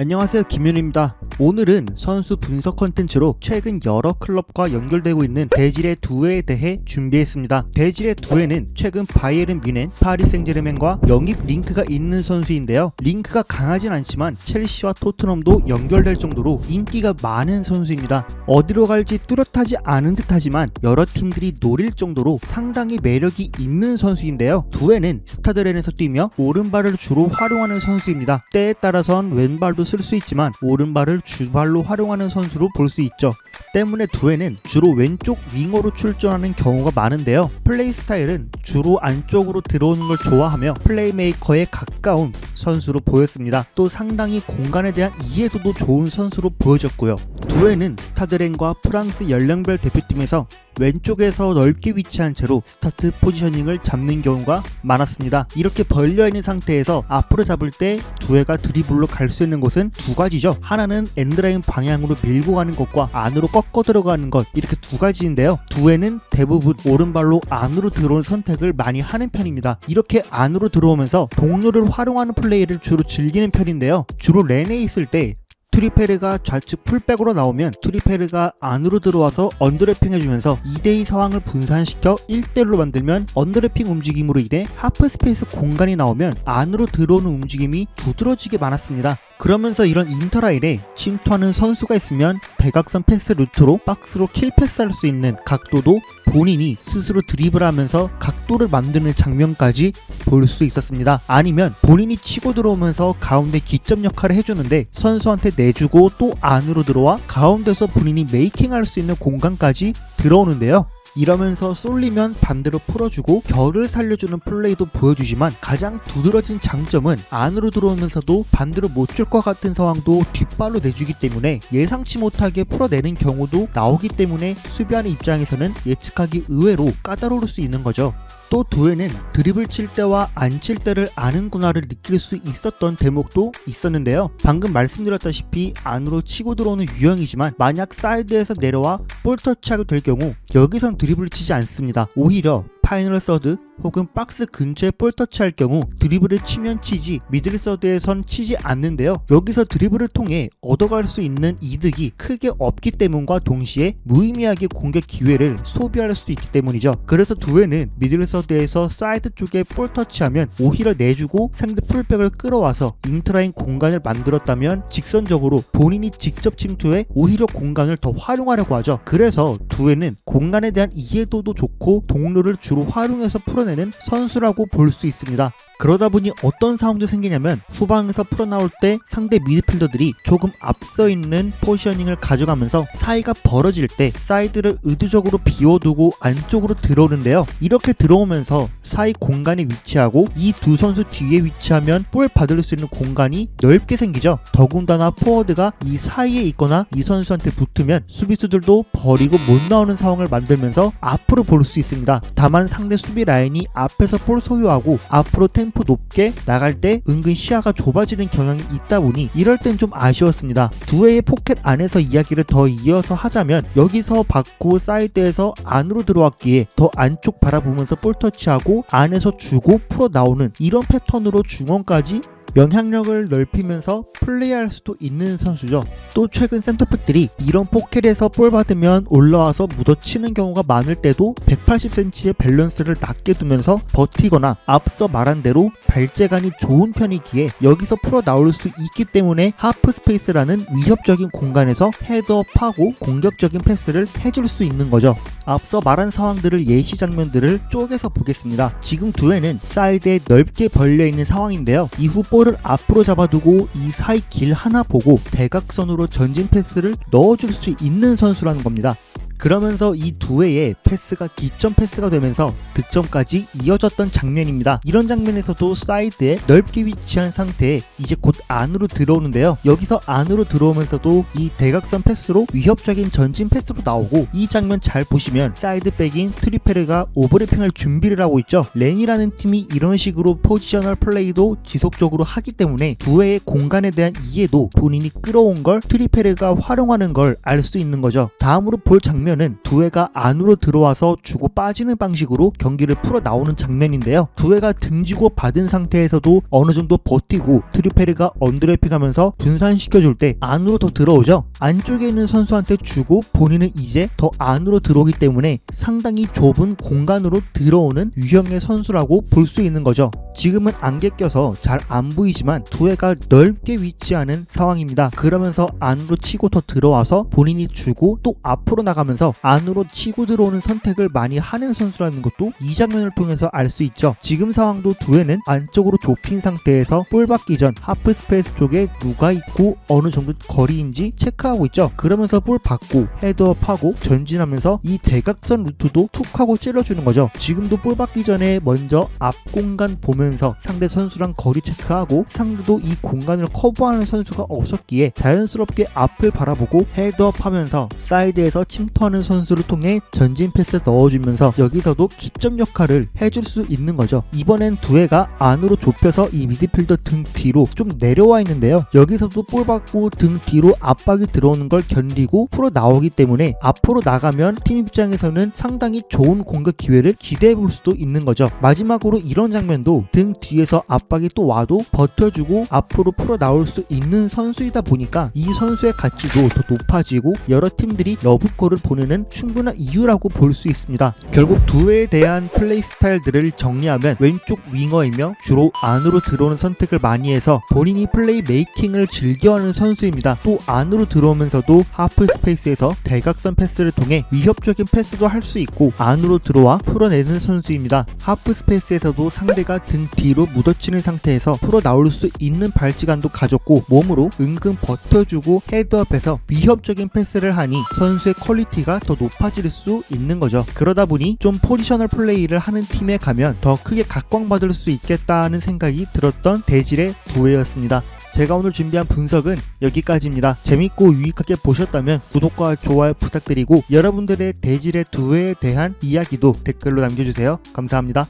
안녕하세요, 김윤입니다. 오늘은 선수 분석 컨텐츠로 최근 여러 클럽과 연결되고 있는 대질의 두회에 대해 준비했습니다. 대질의 두회는 최근 바이에른 뮌헨, 파리 생제르맹과 영입 링크가 있는 선수인데요. 링크가 강하진 않지만 첼시와 토트넘도 연결될 정도로 인기가 많은 선수입니다. 어디로 갈지 뚜렷하지 않은 듯하지만 여러 팀들이 노릴 정도로 상당히 매력이 있는 선수인데요. 두회는 스타드렌에서 뛰며 오른발을 주로 활용하는 선수입니다. 때에 따라선 왼발도 쓸 수 있지만 오른발을 주발로 활용하는 선수로 볼 수 있죠. 때문에 두회는 주로 왼쪽 윙어로 출전하는 경우가 많은데요. 플레이 스타일은 주로 안쪽으로 들어오는 걸 좋아하며 플레이메이커에 가까운 선수로 보였습니다. 또 상당히 공간에 대한 이해도도 좋은 선수로 보여졌고요. 두회는 스타드렌과 프랑스 연령별 대표팀에서 왼쪽에서 넓게 위치한 채로 스타트 포지셔닝을 잡는 경우가 많았습니다. 이렇게 벌려있는 상태에서 앞으로 잡을 때 두회가 드리블로 갈 수 있는 곳은 두 가지죠. 하나는 엔드라인 방향으로 밀고 가는 것과 안으로 꺾어 들어가는 것, 이렇게 두 가지인데요. 두회는 대부분 오른발로 안으로 들어온 선택을 많이 하는 편입니다. 이렇게 안으로 들어오면서 동료를 활용하는 플레이를 주로 즐기는 편인데요. 주로 렌에 있을 때 트리페르가 좌측 풀백으로 나오면 트리페르가 안으로 들어와서 언더래핑 해주면서 2대2 상황을 분산시켜 1대1로 만들면 언더래핑 움직임으로 인해 하프스페이스 공간이 나오면 안으로 들어오는 움직임이 두드러지게 많았습니다. 그러면서 이런 인터라인에 침투하는 선수가 있으면 대각선 패스 루트로 박스로 킬 패스할 수 있는 각도도 본인이 스스로 드리블하면서 각도를 만드는 장면까지 볼 수 있었습니다. 아니면 본인이 치고 들어오면서 가운데 기점 역할을 해주는데 선수한테 내주고 또 안으로 들어와 가운데서 본인이 메이킹할 수 있는 공간까지 들어오는데요. 이러면서 쏠리면 반대로 풀어주고 결을 살려주는 플레이도 보여주지만 가장 두드러진 장점은 안으로 들어오면서도 반대로 못 줄 것 같은 상황도 뒷발로 내주기 때문에 예상치 못하게 풀어내는 경우도 나오기 때문에 수비하는 입장에서는 예측하기 의외로 까다로울 수 있는 거죠. 또 두회는 드리블 칠 때와 안 칠 때를 아는구나를 느낄 수 있었던 대목도 있었는데요. 방금 말씀드렸다시피 안으로 치고 들어오는 유형이지만 만약 사이드에서 내려와 볼 터치하게 될 경우 여기선 드리블을 치지 않습니다. 오히려 파이널 서드 혹은 박스 근처에 볼 터치할 경우 드리블을 치면 치지 미들 서드에선 치지 않는데요. 여기서 드리블을 통해 얻어갈 수 있는 이득이 크게 없기 때문과 동시에 무의미하게 공격 기회를 소비할 수 있기 때문이죠. 그래서 두회는 미들 서드에서 사이드 쪽에 볼 터치하면 오히려 내주고 상대 풀백을 끌어와서 인트라인 공간을 만들었다면 직선적으로 본인이 직접 침투해 오히려 공간을 더 활용하려고 하죠. 그래서 두회는 공간에 대한 이해도도 좋고 동료를 주로 활용해서 풀어내는 선수라고 볼 수 있습니다. 그러다 보니 어떤 상황도 생기냐면 후방에서 풀어나올 때 상대 미드필더들이 조금 앞서 있는 포지셔닝을 가져가면서 사이가 벌어질 때 사이드를 의도적으로 비워두고 안쪽으로 들어오는데요. 이렇게 들어오면서 사이 공간에 위치하고 이 두 선수 뒤에 위치하면 볼 받을 수 있는 공간이 넓게 생기죠. 더군다나 포워드가 이 사이에 있거나 이 선수한테 붙으면 수비수들도 버리고 못 나오는 상황을 만들면서 앞으로 볼 수 있습니다. 다만 상대 수비 라인이 앞에서 볼 소유하고 앞으로 템포 높게 나갈 때 은근 시야가 좁아지는 경향이 있다 보니 이럴 땐 좀 아쉬웠습니다. 두회의 포켓 안에서 이야기를 더 이어서 하자면 여기서 받고 사이드에서 안으로 들어왔기에 더 안쪽 바라보면서 볼 터치하고 안에서 주고 풀어 나오는 이런 패턴으로 중원까지 영향력을 넓히면서 플레이할 수도 있는 선수죠. 또 최근 센터백들이 이런 포켓에서 볼 받으면 올라와서 묻어치는 경우가 많을 때도 180cm의 밸런스를 낮게 두면서 버티거나 앞서 말한 대로 발재간이 좋은 편이기에 여기서 풀어 나올 수 있기 때문에 하프 스페이스라는 위협적인 공간에서 헤드업하고 공격적인 패스를 해줄 수 있는 거죠. 앞서 말한 상황들을 예시 장면들을 쪼개서 보겠습니다. 지금 두회는 사이드에 넓게 벌려있는 상황인데요. 이후 볼을 앞으로 잡아두고 이 사이 길 하나 보고 대각선으로 전진 패스를 넣어줄 수 있는 선수라는 겁니다. 그러면서 이 두회의 패스가 기점 패스가 되면서 득점까지 이어졌던 장면입니다. 이런 장면에서도 사이드에 넓게 위치한 상태에 이제 곧 안으로 들어오는데요. 여기서 안으로 들어오면서도 이 대각선 패스로 위협적인 전진 패스로 나오고 이 장면 잘 보시면 사이드백인 트리페르가 오버래핑할 준비를 하고 있죠. 렌이라는 팀이 이런 식으로 포지셔널 플레이도 지속적으로 하기 때문에 두회의 공간에 대한 이해도 본인이 끌어온 걸 트리페르가 활용하는 걸 알 수 있는 거죠. 다음으로 볼 장면 장면은 두웨가 안으로 들어와서 주고 빠지는 방식으로 경기를 풀어 나오는 장면인데요. 두웨가 등지고 받은 상태에서도 어느 정도 버티고 트리페르가 언더래핑하면서 분산시켜줄 때 안으로 더 들어오죠. 안쪽에 있는 선수한테 주고 본인은 이제 더 안으로 들어오기 때문에 상당히 좁은 공간으로 들어오는 유형의 선수라고 볼 수 있는 거죠. 지금은 안개 껴서 잘 안 보이지만 두웨가 넓게 위치하는 상황입니다. 그러면서 안으로 치고 더 들어와서 본인이 주고 또 앞으로 나가면서 안으로 치고 들어오는 선택을 많이 하는 선수라는 것도 이 장면을 통해서 알 수 있죠. 지금 상황도 두웨는 안쪽으로 좁힌 상태에서 볼 받기 전 하프 스페이스 쪽에 누가 있고 어느 정도 거리인지 체크하고 있죠. 그러면서 볼 받고 헤드업하고 전진하면서 이 대각선 루트도 툭 하고 찔러주는 거죠. 지금도 볼 받기 전에 먼저 앞 공간 보면서 상대 선수랑 거리 체크하고 상대도 이 공간을 커버하는 선수가 없었기에 자연스럽게 앞을 바라보고 헤드업하면서 사이드에서 침투하는 선수를 통해 전진 패스 넣어주면서 여기서도 기점 역할을 해줄 수 있는 거죠. 이번엔 두웨가 안으로 좁혀서 이 미드필더 등 뒤로 좀 내려와 있는데요. 여기서도 볼 받고 등 뒤로 압박이 들어오는 걸 견디고 풀어 나오기 때문에 앞으로 나가면 팀 입장에서는 상당히 좋은 공격 기회를 기대해 볼 수도 있는 거죠. 마지막으로 이런 장면도 등 뒤에서 압박이 또 와도 버텨주고 앞으로 풀어 나올 수 있는 선수이다 보니까 이 선수의 가치도 더 높아지고 여러 팀들이 러브콜을 보내는 충분한 이유라고 볼 수 있습니다. 결국 두웨에 대한 플레이 스타일들을 정리하면 왼쪽 윙어이며 주로 안으로 들어오는 선택을 많이 해서 본인이 플레이 메이킹을 즐겨하는 선수입니다. 또 안으로 들어오면서도 하프 스페이스에서 대각선 패스를 통해 위협적인 패스도 할 수 있고 안으로 들어와 풀어내는 선수입니다. 하프 스페이스에서도 상대가 등 뒤로 묻어치는 상태에서 풀어 나올 수 있는 발찌감도 가졌고 몸으로 은근 버텨주고 헤드업해서 위협적인 패스를 하니 선수의 퀄리티가 더 높아질 수 있는 거죠. 그러다 보니 좀 포지셔널 플레이를 하는 팀에 가면 더 크게 각광받을 수 있겠다는 생각이 들었던 대질의 두웨였습니다. 제가 오늘 준비한 분석은 여기까지입니다. 재밌고 유익하게 보셨다면 구독과 좋아요 부탁드리고 여러분들의 대질의 두웨에 대한 이야기도 댓글로 남겨주세요. 감사합니다.